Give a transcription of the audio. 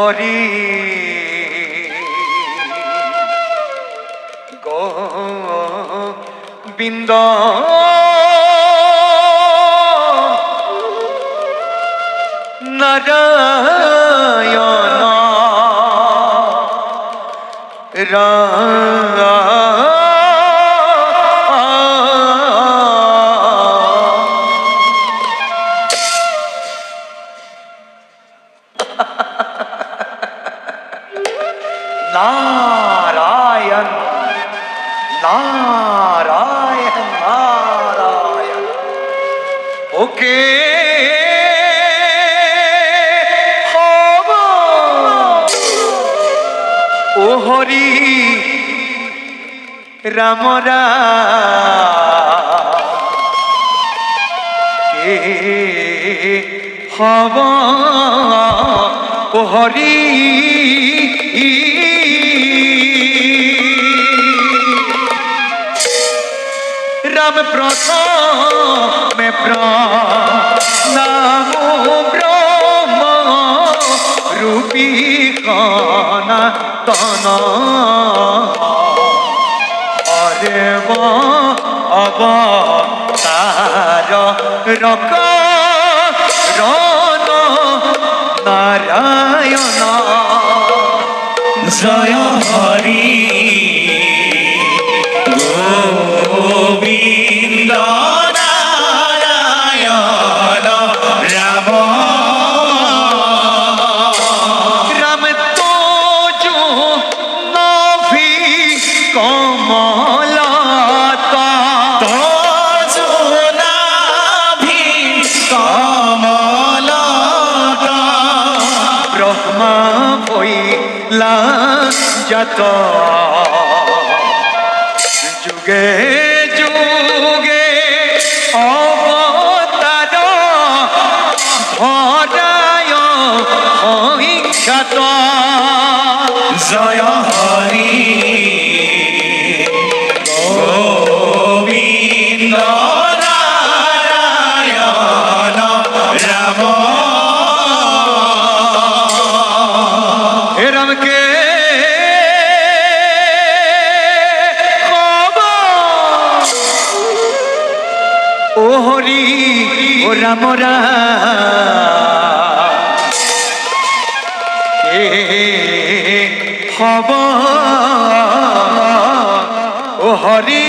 হরি গোবিন্দ নারায়ণ নারায়ণ নারায়ণ নারায়ণ ওকে ও হরি রাম কে হব ও হরি রাম প্রথমে প্রণাম ব্রহ্ম রূপী কণা তন হরেব অবতার রক রণ নারায়ণ জয় হরি গোবিন্দ নারায়ণ রাম রাম তো যো নভি কমলতা তজনাভি কমলতা ব্রহ্মা হইলা যত যুগে যুগে অবতার ভরায় হইখ্যাত জয় হরি গোবিন্দ নারায়ণ রাম হে রামকে ও হরি ও রাম কে হব ও হরি